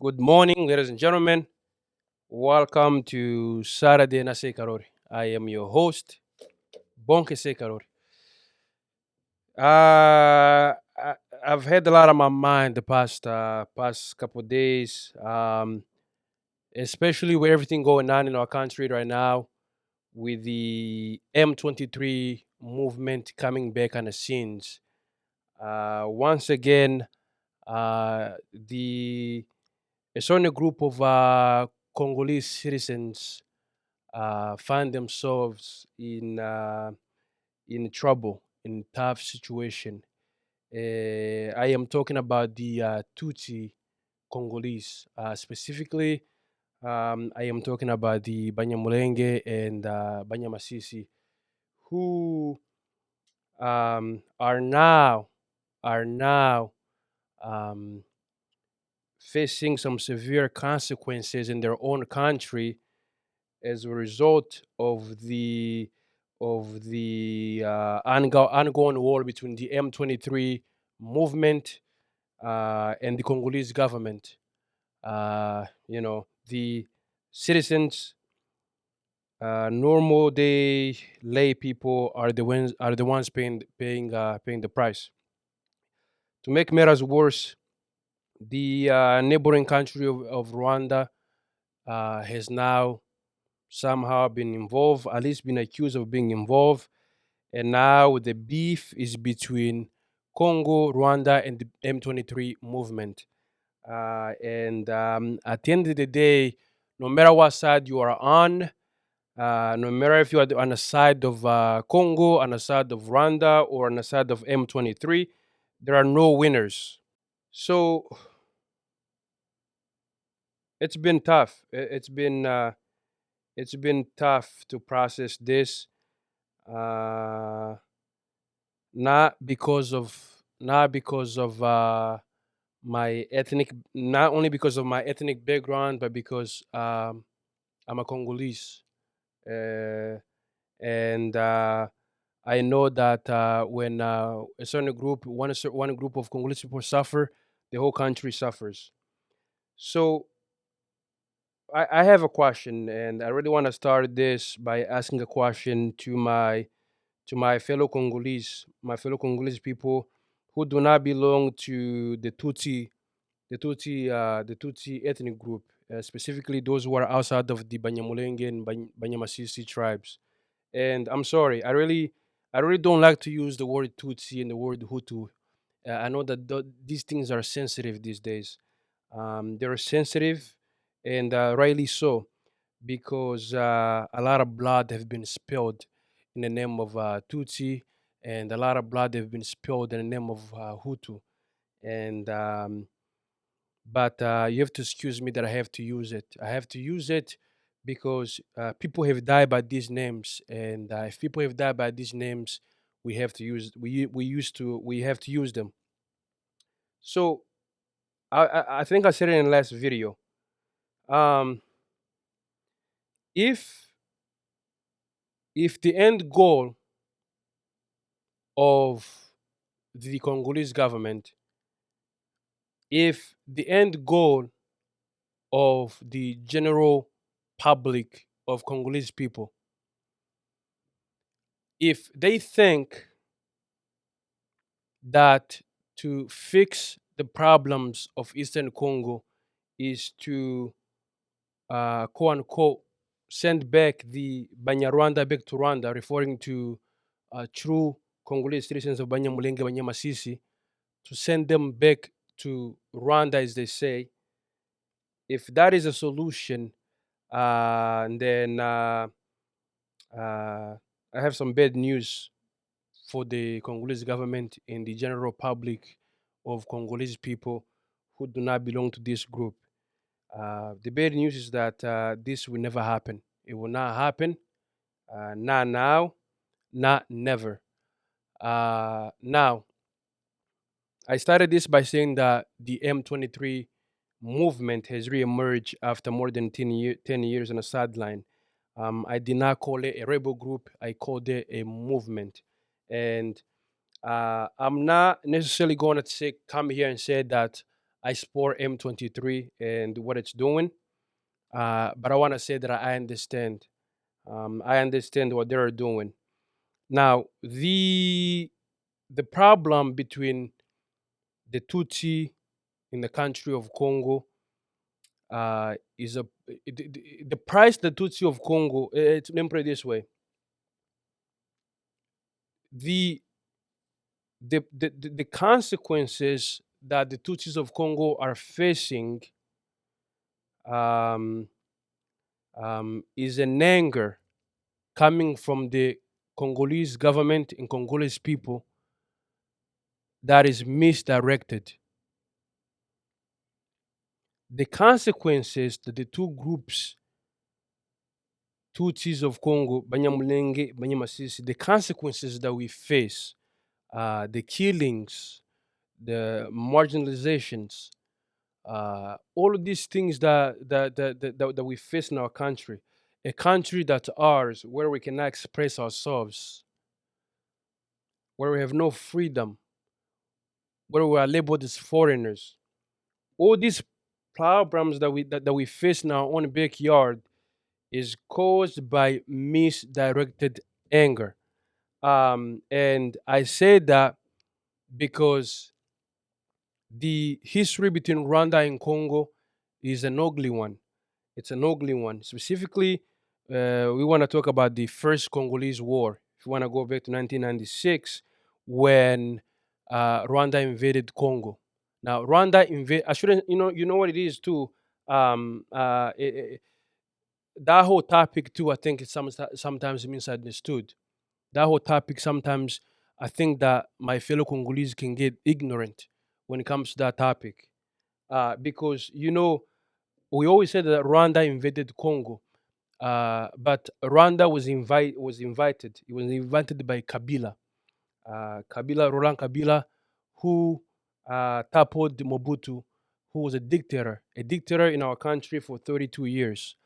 Good morning, ladies and gentlemen. Welcome to Saturday na Sekarore. I am your host, Bonke Sekarore. I've had a lot on my mind the past couple of days, especially with everything going on in our country right now, with the M23 movement coming back on the scenes. Once again, the a certain group of Congolese citizens find themselves in trouble, in tough situation. I am talking about the Tutsi Congolese. Specifically, I am talking about the Banyamulenge and Banyamasisi, who are now um, facing some severe consequences in their own country as a result of the ongoing war between the M23 movement and the Congolese government. The citizens, normal day lay people are the ones paying the price. To make matters worse, the neighboring country of Rwanda has now somehow been involved, at least been accused of being involved. And now the beef is between Congo, Rwanda, and the M23 movement. And at the end of the day, no matter what side you are on, no matter if you are on the side of Congo, on the side of Rwanda, or on the side of M23, there are no winners. So it's been tough. It's been tough to process this. Uh, not because of my ethnic, not only because of my ethnic background, but because I'm a Congolese, uh, and I know that when a certain group, one group of Congolese people suffer, the whole country suffers. So I have a question, and I really want to start this by asking a question to my fellow Congolese people who do not belong to the Tutsi ethnic group, specifically those who are outside of the Banyamulenge and Banyamasisi tribes. And I'm sorry, I really don't like to use the word Tutsi and the word Hutu. I know that these things are sensitive these days. They're sensitive, and rightly so, because a lot of blood have been spilled in the name of Tutsi, and a lot of blood have been spilled in the name of Hutu. And but you have to excuse me that I have to use it. I have to use it because people have died by these names, and if people have died by these names, we have to use them. So I think I said it in the last video. Um, if if the end goal of the Congolese government, if the end goal of the general public of Congolese people, if they think that to fix the problems of Eastern Congo is to quote unquote send back the Banyarwanda back to Rwanda, referring to true Congolese citizens of Banyamulenge, Banyamasisi, to send them back to Rwanda, as they say. If that is a solution, then uh, I have some bad news for the Congolese government and the general public of Congolese people who do not belong to this group. The bad news is that this will never happen. It will not happen. Not now, not never. Now, I started this by saying that the M23 movement has reemerged after more than 10 years on the sideline. I did not call it a rebel group, I called it a movement. And I'm not necessarily going to come here and say that I support M23 and what it's doing. But I want to say that I understand. I understand what they're doing. Now, the problem between the Tutsi in the country of Congo is the price the Tutsi of Congo. Let me put it this way: the the consequences that the Tutsis of Congo are facing um, is an anger coming from the Congolese government and Congolese people that is misdirected. The consequences that the two groups, Tutsis of Congo, Banyamulenge, Banyamasisi, the consequences that we face, the killings, the marginalizations, all of these things that we face in our country, a country that's ours, where we cannot express ourselves, where we have no freedom, where we are labeled as foreigners. All these problems that we face in our own backyard is caused by misdirected anger. And I say that because the history between Rwanda and Congo is an ugly one. It's an ugly one. Specifically, we want to talk about the first Congolese War. If you want to go back to 1996, when Rwanda invaded Congo. Now, Rwanda invade. I shouldn't. You know what it is too. Um, uh, it, it- that whole topic too. I think it's sometimes misunderstood. That whole topic sometimes I think that my fellow Congolese can get ignorant when it comes to that topic, because we always said that Rwanda invaded Congo, but Rwanda was invited. It was invited by Kabila, Roland Kabila, who toppled Mobutu, who was a dictator in our country for 32 years,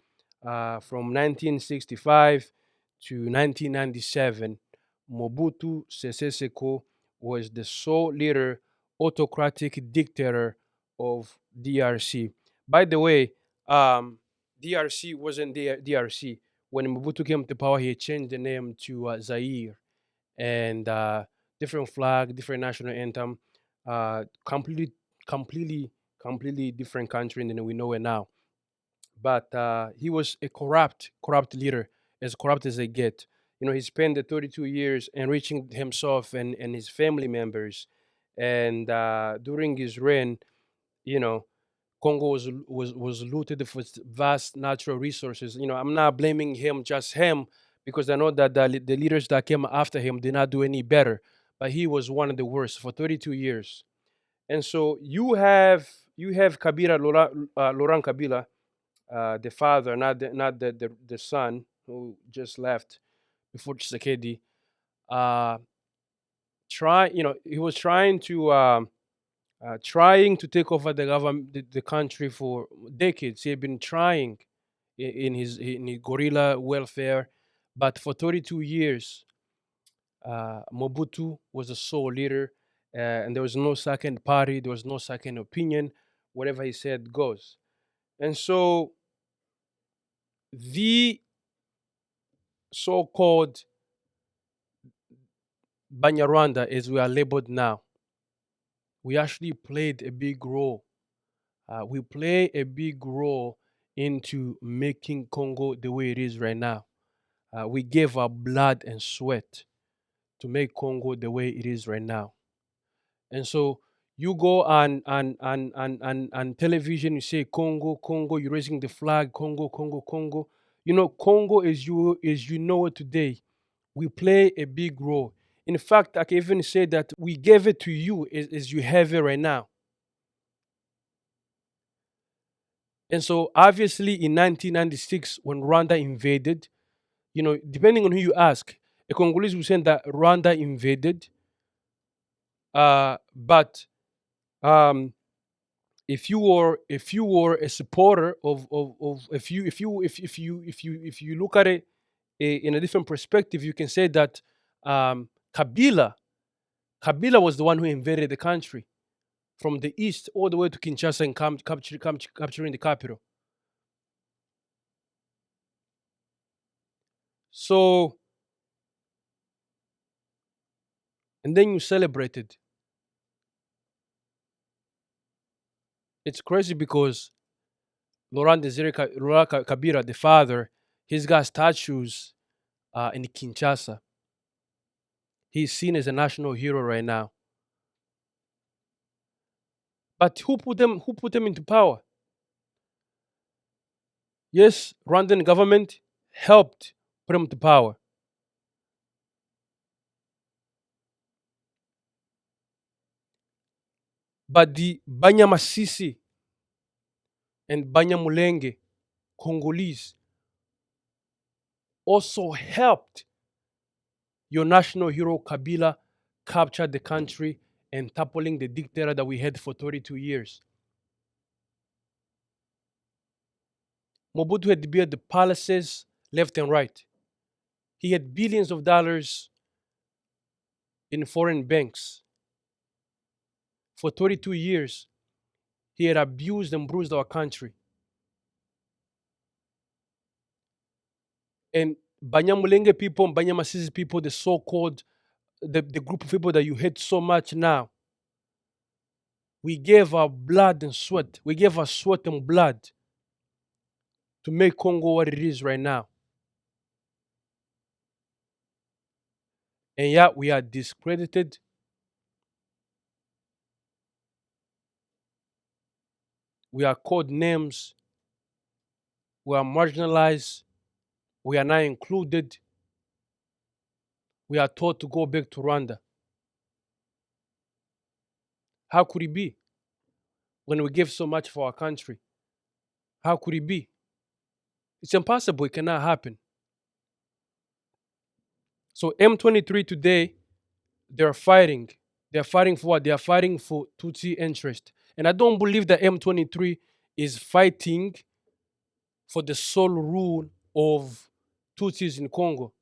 from 1965 to 1997. Mobutu Sese Seko was the sole leader, autocratic dictator of DRC. By the way, DRC wasn't DRC. When Mobutu came to power, he changed the name to Zaire, and different flag, different national anthem, completely, completely, completely different country than we know it now. But he was a corrupt leader, as corrupt as they get. He spent the 32 years enriching himself and his family members, and during his reign, you know, Congo was looted for its vast natural resources. I'm not blaming him, just him, because I know that the leaders that came after him did not do any better. But he was one of the worst for 32 years. And so you have Laurent Kabila, the father, not the son who just left before Tshisekedi. Uh, he was trying to take over the government, the country for decades. He had been trying in his guerrilla welfare, but for 32 years, Mobutu was the sole leader, and there was no second party, there was no second opinion. Whatever he said goes. And so the so-called Banyarwanda, as we are labeled now, we actually played a big role. We play a big role into making Congo the way it is right now. We gave our blood and sweat to make Congo the way it is right now. And so you go on television, you say Congo, Congo, you're raising the flag, Congo, Congo, Congo. Congo is know it today. We play a big role. In fact, I can even say that we gave it to you as you have it right now. And so obviously in 1996, when Rwanda invaded, depending on who you ask, a Congolese will say that Rwanda invaded. But um, if you were a supporter of if you look at it in a different perspective, you can say that Kabila was the one who invaded the country. from the east all the way to Kinshasa and capturing the capital. So, and then you celebrated. It's crazy because Laurent Kabila, the father, he's got statues in Kinshasa. He's seen as a national hero right now. But who put them into power? Yes, Rwandan government helped put him to power. But the Banyamasisi and Banyamulenge Congolese also helped your national hero Kabila capture the country and toppling the dictator that we had for 32 years. Mobutu had built the palaces left and right. He had billions of dollars in foreign banks. For 32 years, he had abused and bruised our country. And Banyamulenge people and Banyamasisi people, the so-called, the group of people that you hate so much now, we gave our blood and sweat. We gave our sweat and blood to make Congo what it is right now. And yet we are discredited. We are called names. We are marginalized. We are not included. We are told to go back to Rwanda. How could it be when we give so much for our country? How could it be? It's impossible. It cannot happen. So M23 today, they're fighting. They're fighting for what? They are fighting for Tutsi interest. And I don't believe that M23 is fighting for the sole rule of Tutsis in Congo.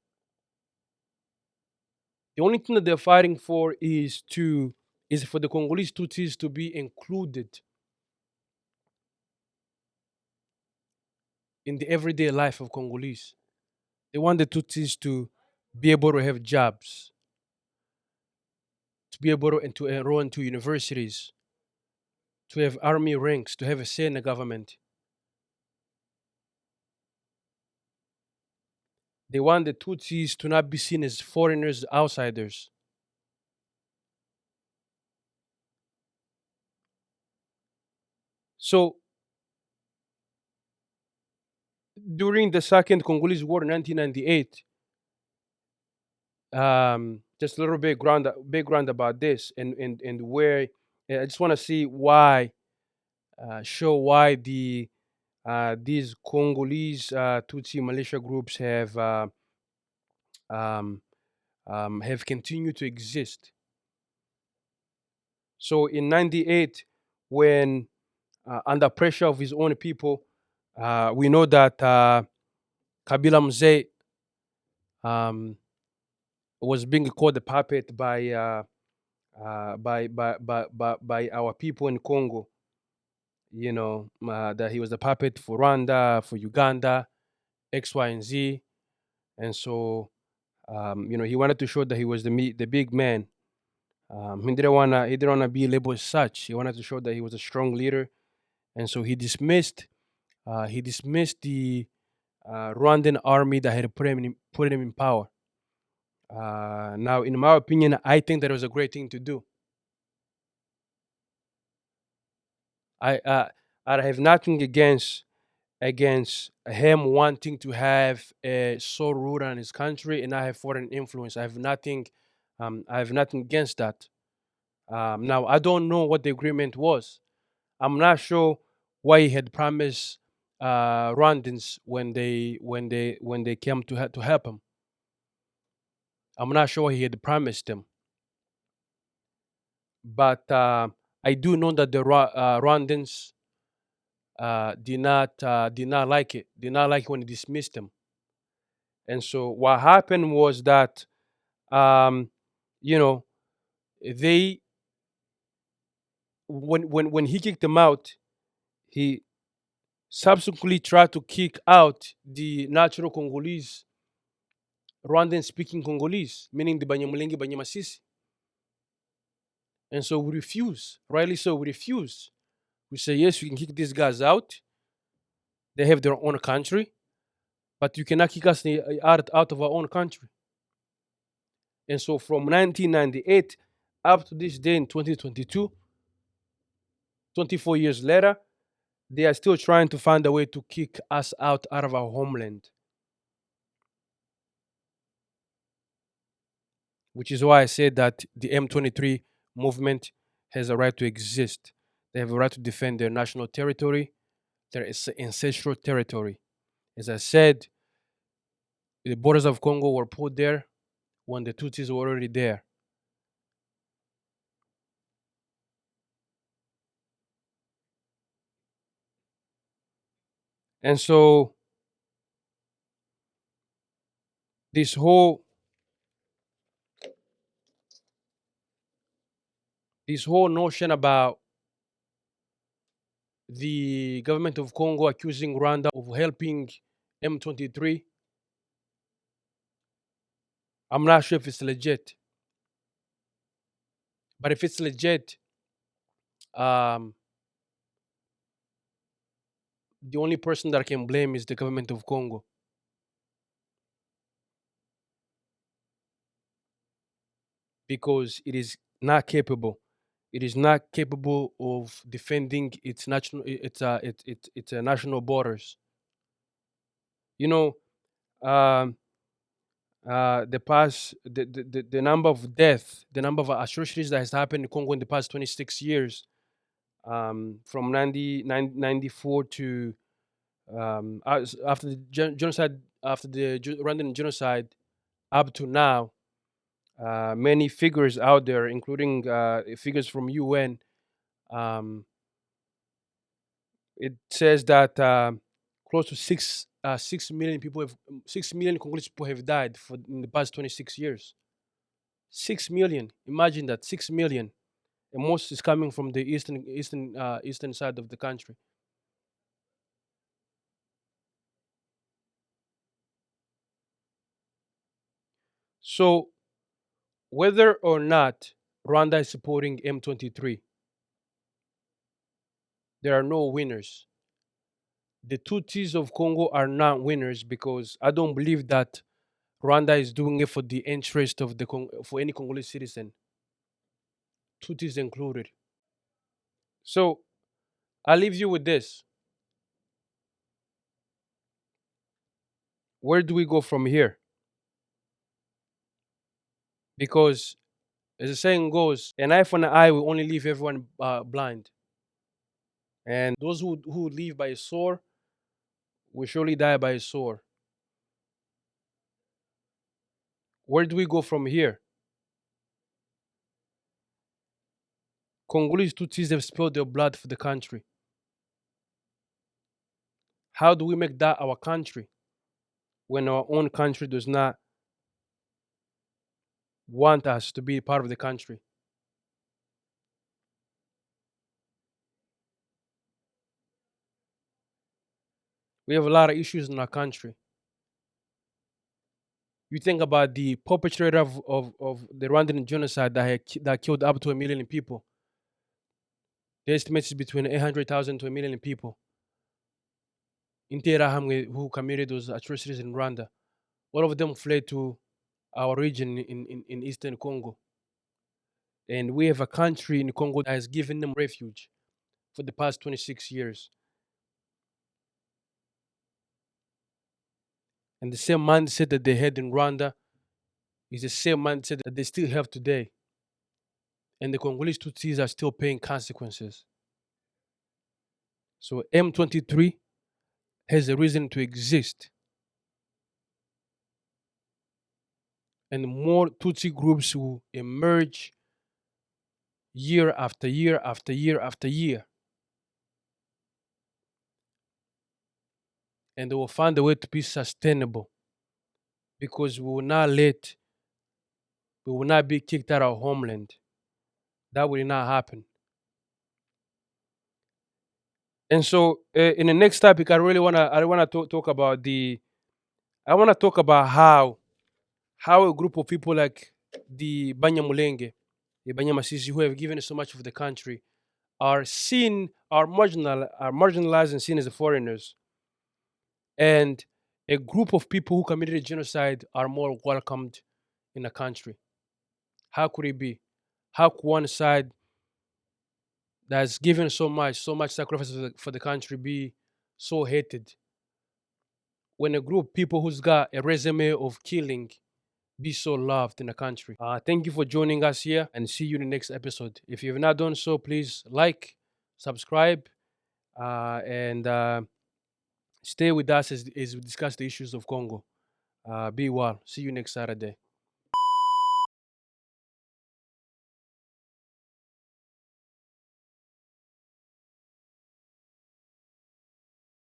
The only thing that they're fighting for is for the Congolese Tutsis to be included in the everyday life of Congolese. They want the Tutsis to be able to have jobs, to be able to, and to enroll into universities, to have army ranks, to have a say in the government. They want the Tutsis to not be seen as foreigners, outsiders. So during the Second Congolese War in 1998, just a little bit background about this and where I just want to see why, show why these Congolese Tutsi militia groups um, have continued to exist. So in '98, when under pressure of his own people, we know that Kabila Mzee um, was being called a puppet by our people in Congo. You know, that he was a puppet for Rwanda, for Uganda, X, Y, and Z. And so, you know, he wanted to show that he was the big man. He didn't wanna be labeled as such. He wanted to show that he was a strong leader, and so he dismissed the Rwandan army that had put him in power. Now, in my opinion, I think that it was a great thing to do. I uh, I have nothing against him wanting to have a sole ruler in his country and not have foreign influence. I have nothing against that. Now I don't know what the agreement was. I'm not sure why he had promised Rwandans when they came to help him. I'm not sure what he had promised them, but I do know that the Rwandans did not like it. Did not like when he dismissed them. And so what happened was that um, you know they when he kicked them out, he subsequently tried to kick out the natural Congolese, Rwandan speaking Congolese, meaning the Banyamulenge, Banyamasisi. And so we refuse, rightly so, we refuse. We say, yes, you can kick these guys out. They have their own country, but you cannot kick us out of our own country. And so from 1998 up to this day in 2022, 24 years later, they are still trying to find a way to kick us out of our homeland, which is why I said that the M23 movement has a right to exist. They have a right to defend their national territory, their ancestral territory. As I said, the borders of Congo were put there when the Tutsis were already there. And so this whole notion about the government of Congo accusing Rwanda of helping M23, I'm not sure if it's legit. But if it's legit, um, the only person that I can blame is the government of Congo, because it is not capable. It is not capable of defending its national its national borders. You know, um, the number of death, the number of atrocities that has happened in Congo in the past 26 years, from 94 to after the genocide, after the Rwandan genocide up to now. Many figures out there, including figures from UN, um, it says that close to 6 million people have 6 million Congolese people have died in the past 26 years. 6 million. Imagine that, 6 million, and most is coming from the eastern side of the country. So whether or not Rwanda is supporting M23, there are no winners. The Tutsis of Congo are not winners, because I don't believe that Rwanda is doing it for the interest of for any Congolese citizen, Tutsis included. So I leave you with this: where do we go from here? Because, as the saying goes, an eye for an eye will only leave everyone blind, and those who live by a sword will surely die by a sword. Where do we go from here? Congolese Tutsis have spilled their blood for the country. How do we make that our country when our own country does not want us to be part of the country? We have a lot of issues in our country. You think about the perpetrator of the Rwandan genocide that killed up to 1 million people. The estimate is between 800,000 to 1 million people. Interahamwe, who committed those atrocities in Rwanda, all of them fled to our region in eastern Congo. And we have a country in Congo that has given them refuge for the past 26 years. And the same mindset that they had in Rwanda is the same mindset that they still have today. And the Congolese Tutsis are still paying consequences. So M23 has a reason to exist. And more Tutsi groups will emerge year after year after year after year. And they will find a way to be sustainable, because we will not be kicked out of our homeland. That will not happen. And so, in the next topic, I wanna talk about how a group of people like the Banyamulenge, the Banyamasisi, who have given so much of the country, are marginalized and seen as foreigners, and a group of people who committed genocide are more welcomed in the country. How could it be? How could one side that's given so much sacrifice for the country be so hated when a group of people who's got a resume of killing be so loved in the country? Thank you for joining us here and see you in the next episode. If you have not done so, please like, subscribe, and stay with us as we discuss the issues of Congo. Be well. See you next Saturday.